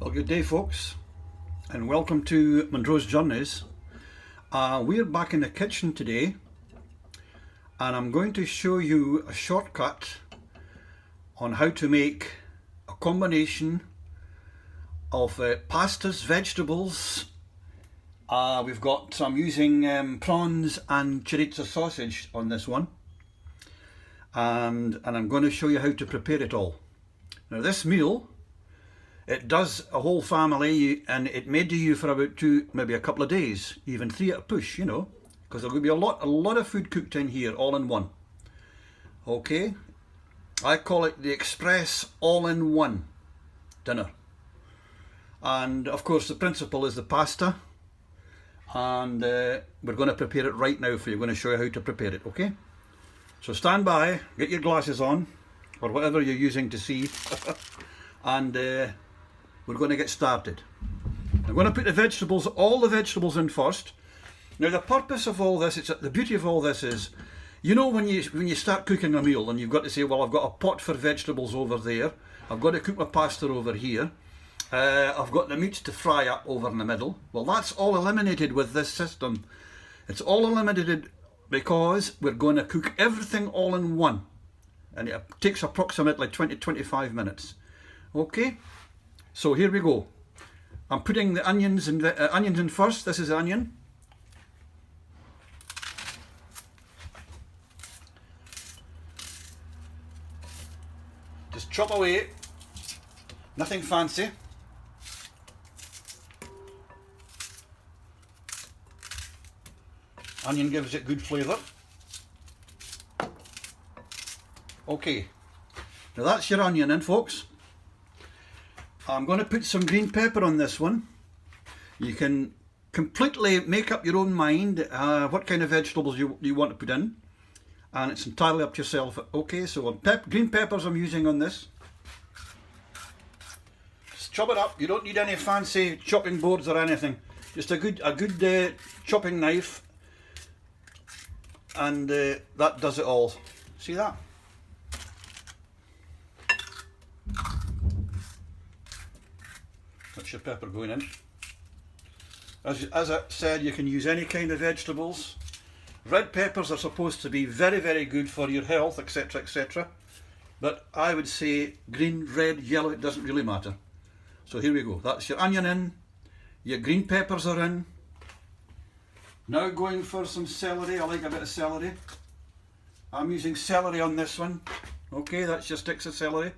Well, good day folks, and welcome to Munro's Journeys. We're back in the kitchen today, and I'm going to show you a shortcut on how to make a combination of pastas, vegetables. I'm using prawns and chorizo sausage on this one, and I'm going to show you how to prepare it all. Now this meal, it does a whole family, and it may do you for about maybe a couple of days, even 3 at a push, you know, because there will be a lot of food cooked in here all in one. Okay, I call it the express all-in-one dinner. And of course the principle is the pasta, and we're going to prepare it right now for you. I'm going to show you how to prepare it, okay? So stand by, get your glasses on, or whatever you're using to see, and we're going to get started. I'm going to put all the vegetables in first. Now the purpose of all this, the beauty of all this is, you know, when you start cooking a meal and you've got to say, well, I've got a pot for vegetables over there, I've got to cook my pasta over here, I've got the meats to fry up over in the middle. Well, that's all eliminated with this system. It's all eliminated because we're going to cook everything all in one, and it takes approximately 20-25 minutes. Okay, so here we go. I'm putting the onions in first. This is the onion. Just chop away, nothing fancy. Onion gives it good flavour. Okay, now that's your onion in, folks. I'm going to put some green pepper on this one. You can completely make up your own mind what kind of vegetables you want to put in, and it's entirely up to yourself. Okay, so green peppers I'm using on this. Just chop it up. You don't need any fancy chopping boards or anything. Just a good chopping knife, and that does it all. See that? That's your pepper going in. As I said, you can use any kind of vegetables. Red peppers are supposed to be very, very good for your health, etc., etc. But I would say green, red, yellow, it doesn't really matter. So here we go. That's your onion in. Your green peppers are in. Now going for some celery. I like a bit of celery. I'm using celery on this one. Okay, that's your sticks of celery.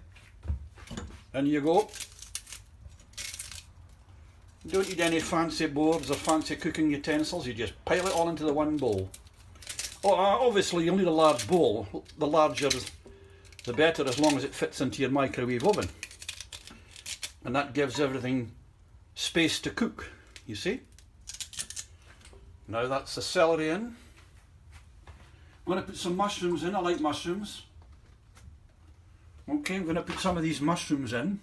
In you go. You don't need any fancy boards or fancy cooking utensils. You just pile it all into the one bowl. Oh, obviously you'll need a large bowl. The larger the better, as long as it fits into your microwave oven. And that gives everything space to cook, you see. Now that's the celery in. I'm going to put some mushrooms in. I like mushrooms. Okay, I'm going to put some of these mushrooms in.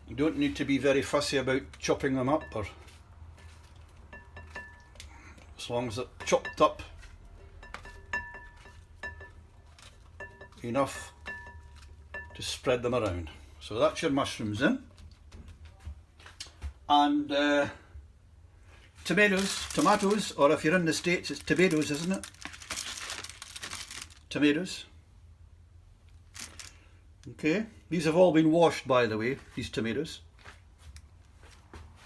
You don't need to be very fussy about chopping them up, or as long as they're chopped up enough to spread them around. So that's your mushrooms in. And tomatoes, or if you're in the States, it's tomatoes, isn't it? Tomatoes. Okay, these have all been washed, by the way, these tomatoes.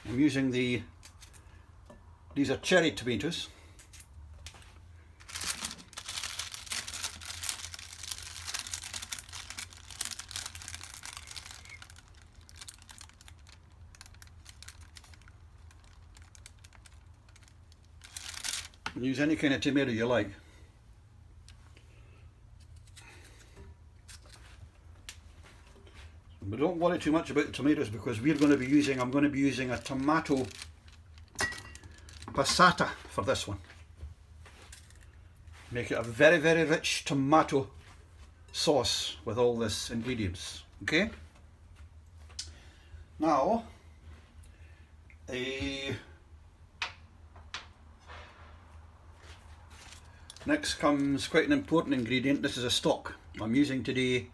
I'm using these are cherry tomatoes. Use any kind of tomato you like. But don't worry too much about the tomatoes, because I'm going to be using a tomato passata for this one. Make it a very, very rich tomato sauce with all this ingredients. Okay? Now, next comes quite an important ingredient. This is a stock. I'm using today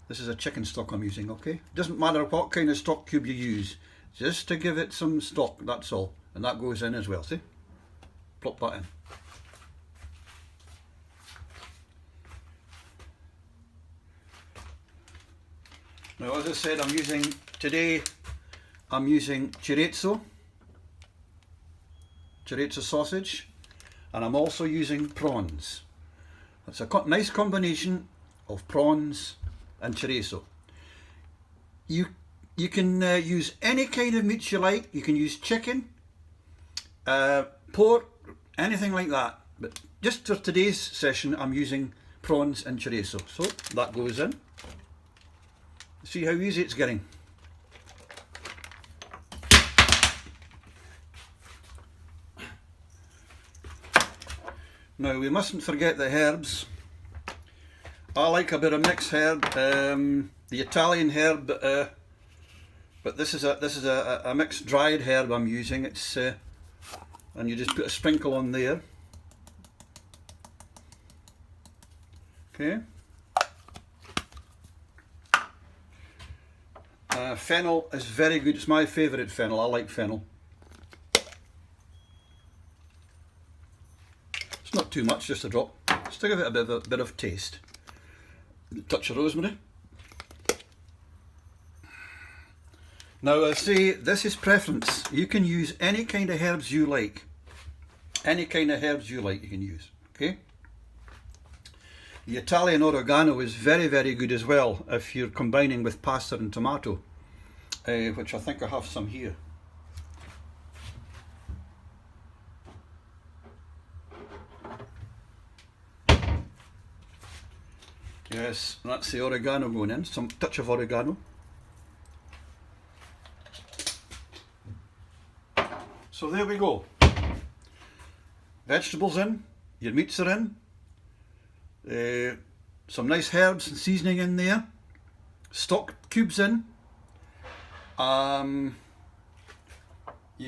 This is a chicken stock I'm using, okay? Doesn't matter what kind of stock cube you use, just to give it some stock, that's all. And that goes in as well, see? Plop that in. Now, as I said, today I'm using chorizo sausage, and I'm also using prawns. It's a nice combination of prawns and chorizo. You can use any kind of meat you like. You can use chicken, pork, anything like that. But just for today's session, I'm using prawns and chorizo. So that goes in. See how easy it's getting. Now we mustn't forget the herbs. I like a bit of mixed herb, the Italian herb, but this is a mixed dried herb I'm using. It's and you just put a sprinkle on there. Okay. Fennel is very good. It's my favourite fennel. I like fennel. It's not too much, just a drop. Just to give it a bit of taste. A touch of rosemary. Now I say this is preference. You can use any kind of herbs you like. Any kind of herbs you like you can use. Okay. The Italian oregano is very, very good as well if you're combining with pasta and tomato, which I think I have some here. Yes, that's the oregano going in, some touch of oregano. So there we go. Vegetables in, your meats are in. Some nice herbs and seasoning in there, stock cubes in. You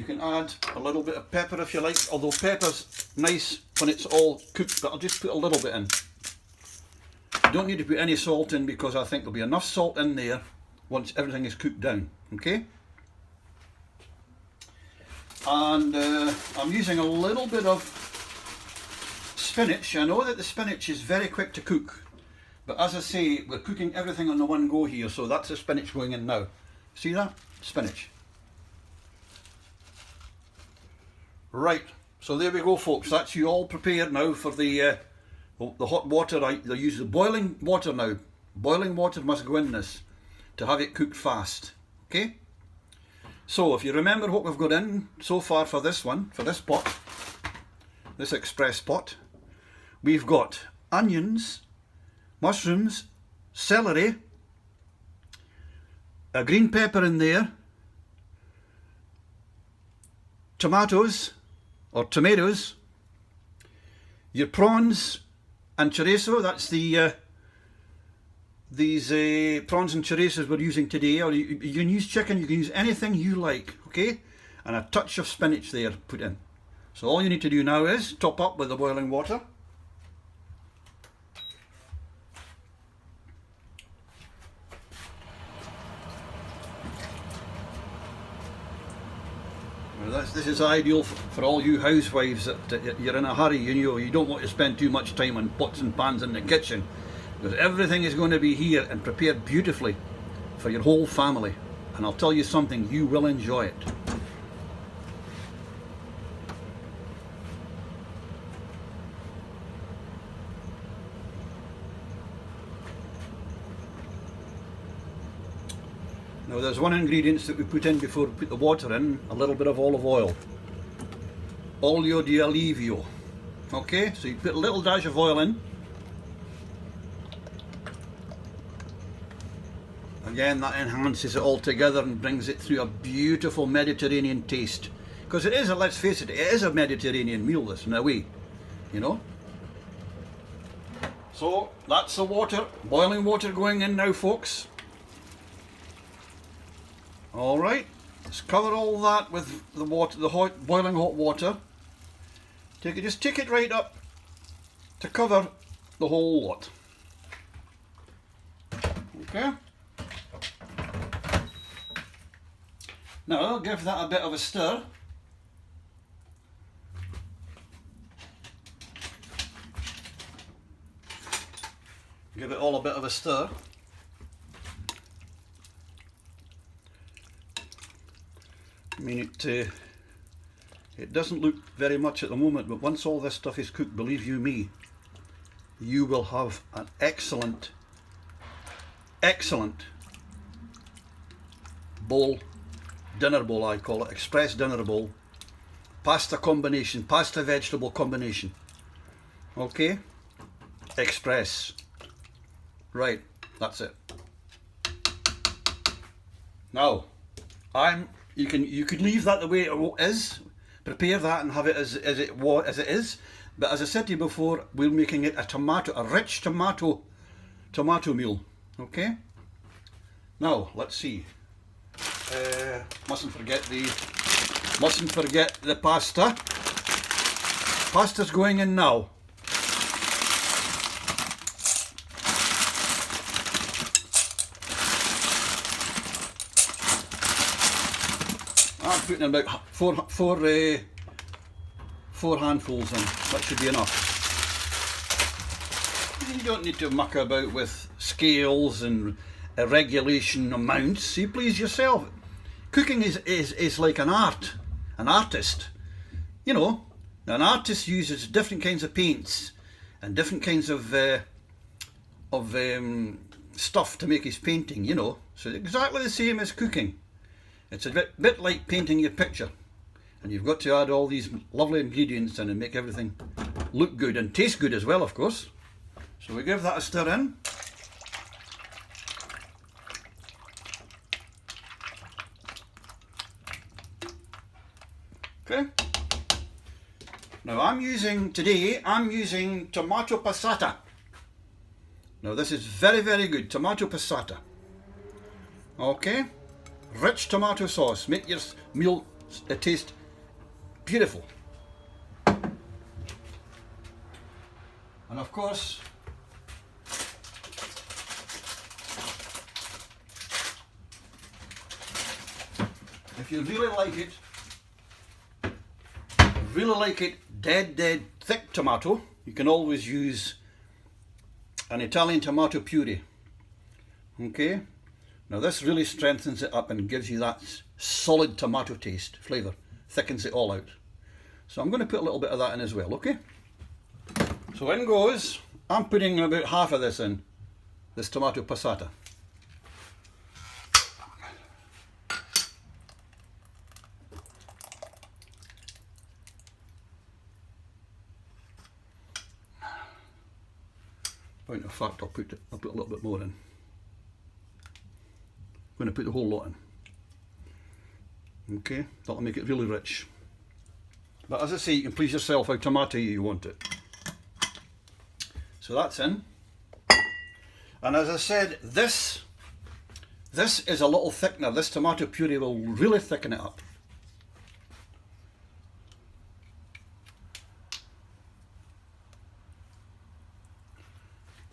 can add a little bit of pepper if you like, although pepper's nice when it's all cooked, but I'll just put a little bit in. You don't need to put any salt in because I think there'll be enough salt in there once everything is cooked down, okay? And I'm using a little bit of spinach. I know that the spinach is very quick to cook, but as I say, we're cooking everything on the one go here, so that's the spinach going in now. See that? Spinach. Right, so there we go folks, that's you all prepared now for the hot water. I use the boiling water now. Boiling water must go in this to have it cooked fast, okay? So if you remember what we've got in so far for this one, for this pot, this express pot, we've got onions, mushrooms, celery, a green pepper in there, tomatoes, your prawns and chorizo. That's these prawns and chorizos we're using today. Or you can use chicken, you can use anything you like, okay? And a touch of spinach there put in. So all you need to do now is top up with the boiling water. This is ideal for all you housewives that you're in a hurry, you don't want to spend too much time on pots and pans in the kitchen, because everything is going to be here and prepared beautifully for your whole family. And I'll tell you something, you will enjoy it. Now there's one ingredient that we put in before we put the water in, a little bit of olive oil. Olio di olivio. Okay, so you put a little dash of oil in. Again, that enhances it all together and brings it through a beautiful Mediterranean taste. Because it is, let's face it, it is a Mediterranean meal, this, in a way, you know. So that's the water, boiling water going in now, folks. All right, let's cover all that with the water, the hot, boiling hot water. Just take it right up to cover the whole lot. Okay. Now give that a bit of a stir. Give it all a bit of a stir. I mean, it doesn't look very much at the moment, but once all this stuff is cooked, believe you me, you will have an excellent bowl, dinner bowl I call it, express dinner bowl, pasta combination, pasta vegetable combination. Okay, express. Right, that's it. Now, you could leave that the way it is, prepare that and have it as it is. But as I said to you before, we're making it a rich tomato meal. Okay. Now let's see. Mustn't forget the pasta. Pasta's going in now. I'm putting about four handfuls in. That should be enough. You don't need to muck about with scales and regulation amounts. You please yourself. Cooking is like an art, an artist. You know, an artist uses different kinds of paints and different kinds of stuff to make his painting. You know, so exactly the same as cooking. It's a bit like painting your picture, and you've got to add all these lovely ingredients in and make everything look good and taste good as well, of course. So we give that a stir in. Okay. Now I'm using tomato passata. Now this is very, very good, tomato passata. Okay. Rich tomato sauce, make your meal taste beautiful. And of course, if you really like it dead thick tomato, you can always use an Italian tomato puree. Okay. Now this really strengthens it up and gives you that solid tomato taste, flavour, thickens it all out. So I'm going to put a little bit of that in as well, okay? So in goes, I'm putting about half of this in, this tomato passata. Point of fact, I'll put a little bit more in. I'm going to put the whole lot in. Okay, that'll make it really rich. But as I say, you can please yourself how tomato you want it. So that's in. And as I said, this is a little thickener. This tomato puree will really thicken it up.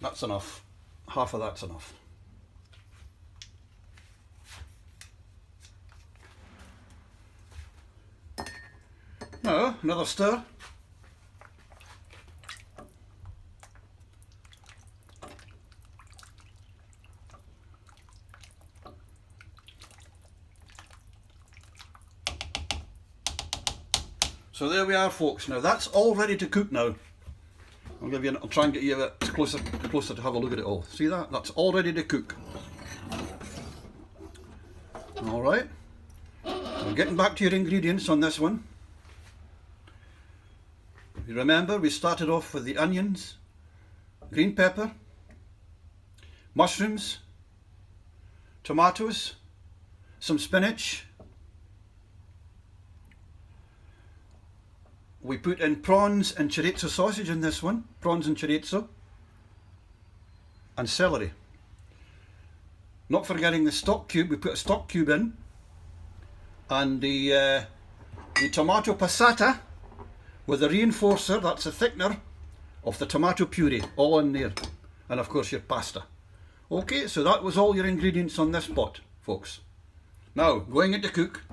That's enough. Half of that's enough. Now, another stir. So there we are, folks. Now that's all ready to cook now. I'll try and get you a bit closer to have a look at it all. See that? That's all ready to cook. All right. Now getting back to your ingredients on this one. You remember we started off with the onions, green pepper, mushrooms, tomatoes, some spinach. We put in prawns and chorizo sausage in this one, prawns and chorizo, and celery. Not forgetting the stock cube, we put a stock cube in, and the tomato passata with a reinforcer, that's a thickener of the tomato puree, all in there, and of course your pasta. Okay, so that was all your ingredients on this pot, folks. Now, going into cook,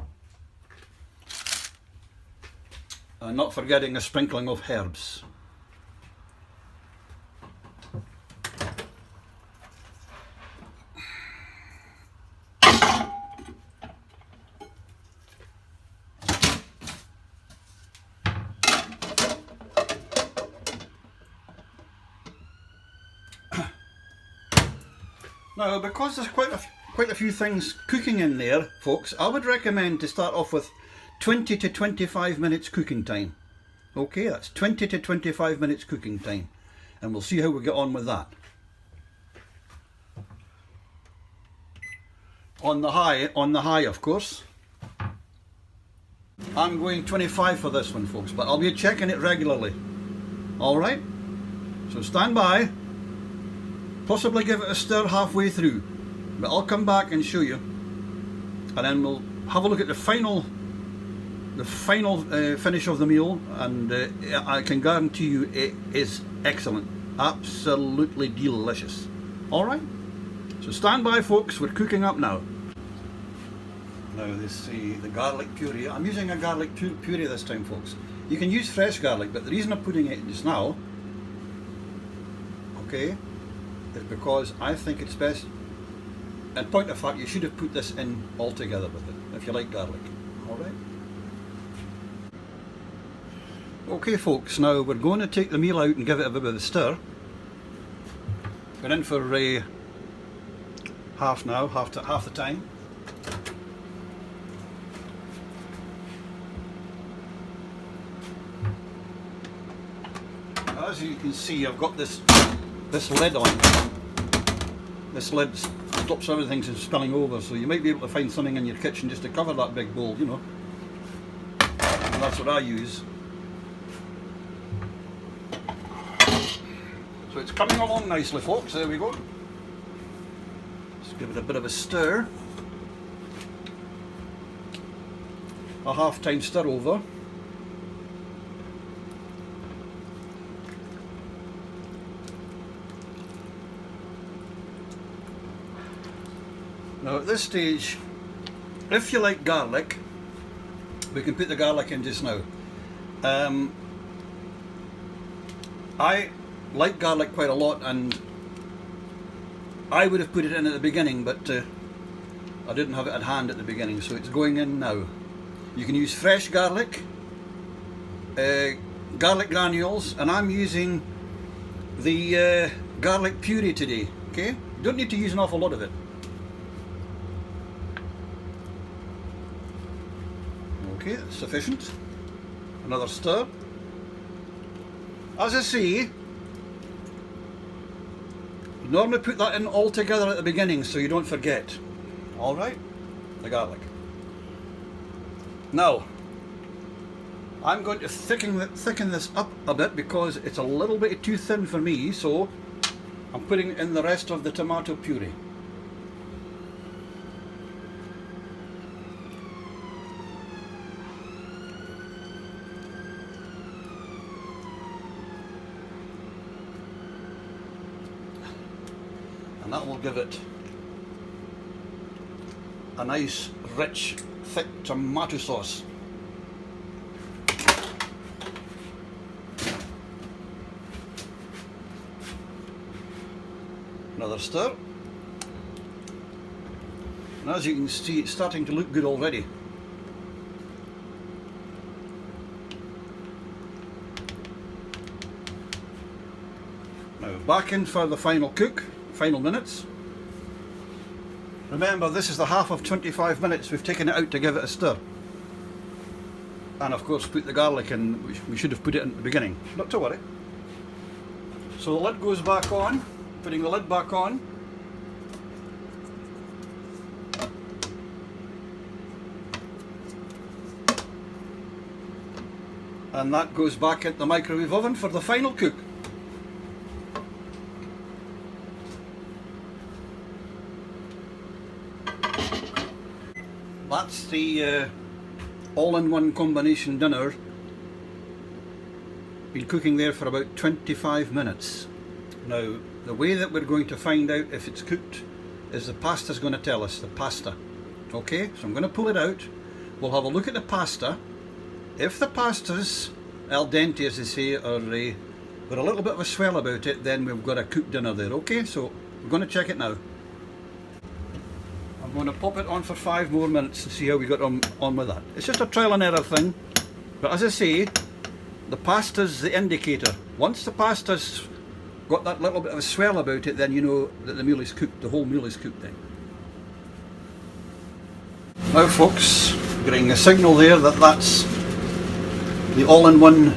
and not forgetting a sprinkling of herbs. Now, because there's quite a few things cooking in there, folks, I would recommend to start off with 20 to 25 minutes cooking time. Okay, that's 20 to 25 minutes cooking time, and we'll see how we get on with that. On the high, of course. I'm going 25 for this one, folks, but I'll be checking it regularly. All right, so stand by. Possibly give it a stir halfway through, but I'll come back and show you, and then we'll have a look at the final finish of the meal, and I can guarantee you it is excellent, absolutely delicious. All right, so stand by, folks. We're cooking up now. Now the garlic puree. I'm using a garlic puree this time, folks. You can use fresh garlic, but the reason I'm putting it just now, okay, is because I think it's best. And point of fact, you should have put this in all together with it, if you like garlic. Alright? Okay, folks, now we're going to take the meal out and give it a bit of a stir. We're in for half now, half the time. As you can see, I've got this lid on. This lid stops everything from spilling over, so you might be able to find something in your kitchen just to cover that big bowl, you know. And that's what I use. So it's coming along nicely, folks. There we go. Just give it a bit of a stir. A half-time stir over. Now at this stage, if you like garlic, we can put the garlic in just now. I like garlic quite a lot, and I would have put it in at the beginning, but I didn't have it at hand at the beginning, so it's going in now. You can use fresh garlic, garlic granules, and I'm using the garlic puree today. Okay, you don't need to use an awful lot of it. Okay, that's sufficient. Another stir. As I say, you normally put that in all together at the beginning so you don't forget. Alright, the garlic. Now, I'm going to thicken this up a bit because it's a little bit too thin for me, so I'm putting in the rest of the tomato puree. And that will give it a nice, rich, thick tomato sauce. Another stir. And as you can see, it's starting to look good already. Now back in for the final cook. Final minutes. Remember, this is the half of 25 minutes. We've taken it out to give it a stir, and of course put the garlic in. We should have put it in at the beginning, not to worry. So the lid goes back on. Putting the lid back on. And that goes back into the microwave oven for the final cook. That's the all-in-one combination dinner. Been cooking there for about 25 minutes. Now, the way that we're going to find out if it's cooked is the pasta's going to tell us, the pasta. Okay, so I'm going to pull it out. We'll have a look at the pasta. If the pasta's al dente, as they say, or with a little bit of a swell about it, then we've got a cooked dinner there. Okay, so we're going to check it now. I'm going to pop it on for 5 more minutes and see how we got on with that. It's just a trial and error thing, but as I say, the pasta's the indicator. Once the pasta's got that little bit of a swell about it, then you know that the meal is cooked, the whole meal is cooked then. Now folks, getting a signal there that that's the all-in-one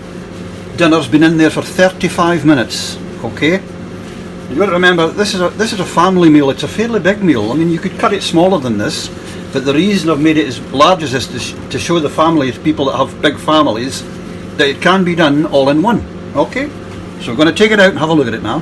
dinner's been in there for 35 minutes, okay? You've got to remember, this is a family meal. It's a fairly big meal. I mean, you could cut it smaller than this, but the reason I've made it as large as this is to show the families, people that have big families, that it can be done all in one, okay? So we're going to take it out and have a look at it now.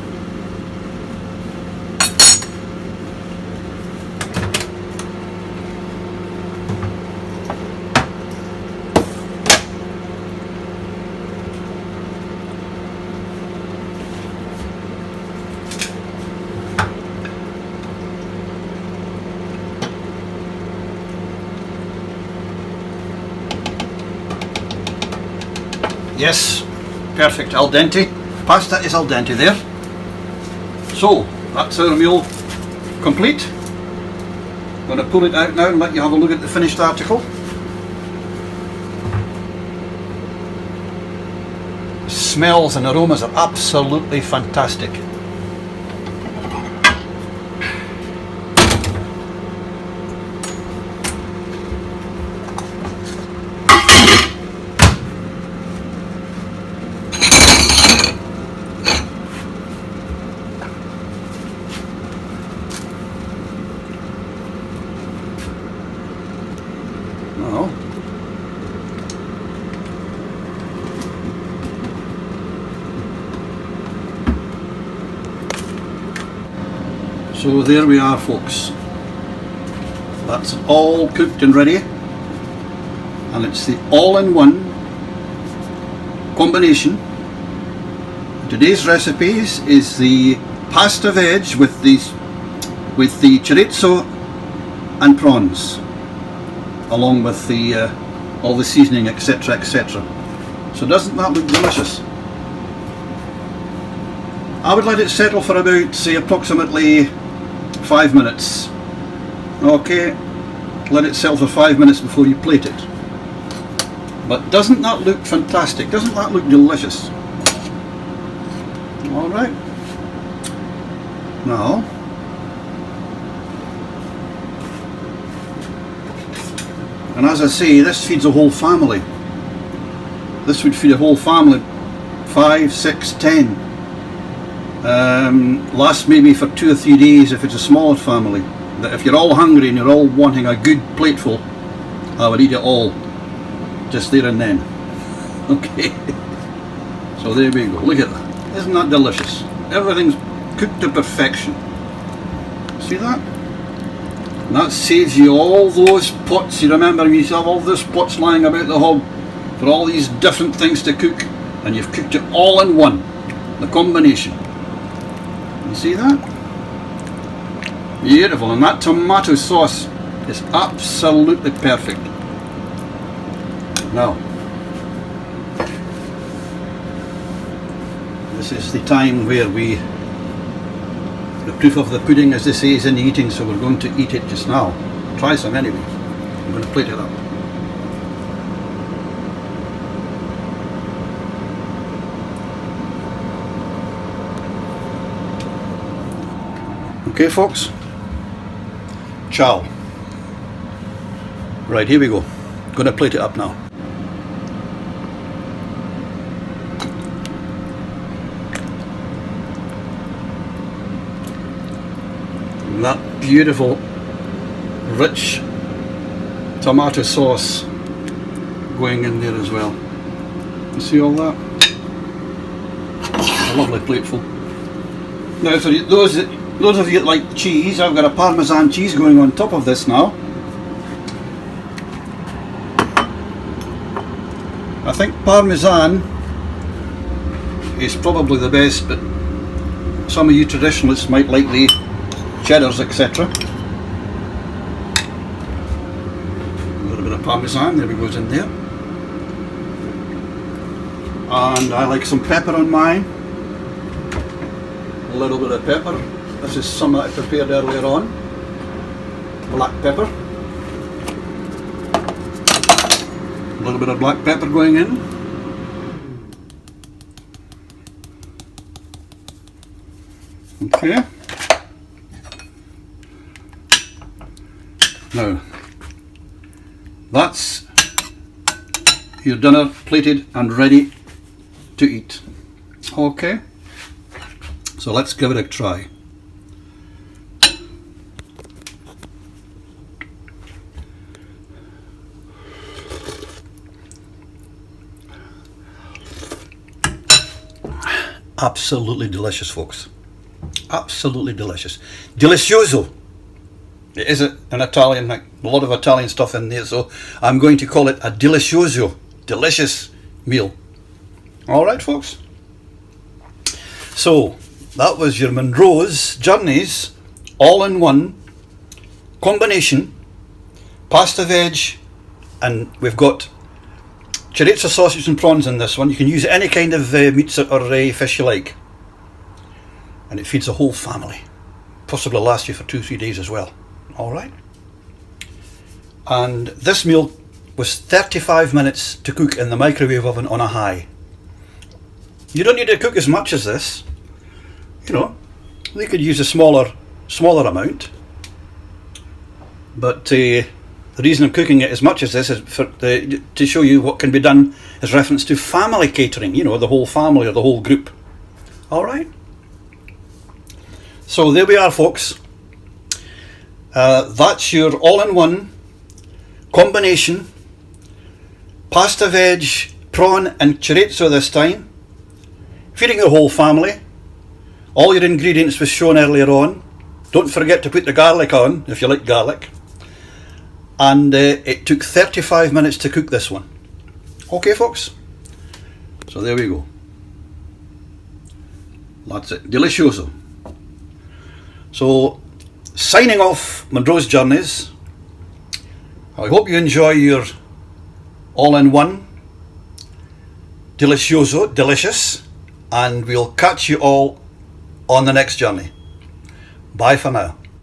Yes, perfect, al dente. Pasta is al dente there. So, that's our meal complete. I'm going to pull it out now and let you have a look at the finished article. Smells and aromas are absolutely fantastic. So there we are folks, that's all cooked and ready, and it's the all-in-one combination. Today's recipes is the pasta veg with the chorizo and prawns, along with the all the seasoning, etc, etc. So doesn't that look delicious? I would let it settle for about, say, approximately 5 minutes. Okay, let it settle for 5 minutes before you plate it. But doesn't that look fantastic? Doesn't that look delicious? Alright. Now, and as I say, this feeds a whole family. This would feed a whole family, 5, 6, 10. Last maybe for 2 or 3 days if it's a smaller family. But if you're all hungry and you're all wanting a good plateful, I would eat it all just there and then. Okay, so there we go. Look at that. Isn't that delicious? Everything's cooked to perfection. See that? And that saves you all those pots. You remember you used to have all those pots lying about the hob for all these different things to cook, and you've cooked it all in one. The combination. You see that? Beautiful, and that tomato sauce is absolutely perfect. Now, this is the time where the proof of the pudding, as they say, is in the eating, so we're going to eat it just now. Try some anyway. I'm going to plate it up. Okay folks, ciao. Right, here we go. Going to plate it up now. And that beautiful, rich tomato sauce going in there as well. You see all that? A lovely plateful. Now for those of you that like cheese, I've got a Parmesan cheese going on top of this now. I think Parmesan is probably the best, but some of you traditionalists might like the cheddars, etc. A little bit of parmesan, there we goes in there. And I like some pepper on mine. A little bit of pepper. This is some that I prepared earlier on. Black pepper. A little bit of black pepper going in. Okay. Now, that's your dinner plated and ready to eat. Okay. So let's give it a try. Absolutely delicious, folks. Absolutely delicious. Delicioso. It is an Italian, like a lot of Italian stuff in there, so I'm going to call it a delicioso. Delicious meal. Alright, folks. So, that was your Munro's Journeys all-in-one combination pasta veg, and we've got chorizo sausage and prawns in this one. You can use any kind of meats or fish you like, and it feeds the whole family. Possibly last you for 2-3 days as well. Alright. And this meal was 35 minutes to cook in the microwave oven on a high. You don't need to cook as much as this. You know, they could use a smaller amount. But the reason I'm cooking it as much as this is to show you what can be done as reference to family catering. You know, the whole family or the whole group. Alright. So there we are, folks. That's your all-in-one combination pasta veg, prawn and chorizo this time. Feeding the whole family. All your ingredients was shown earlier on. Don't forget to put the garlic on if you like garlic. And it took 35 minutes to cook this one. Okay, folks. So there we go. That's it. Delicioso. So, signing off Munro's Journeys. I hope you enjoy your all-in-one delicioso, delicious, and we'll catch you all on the next journey. Bye for now.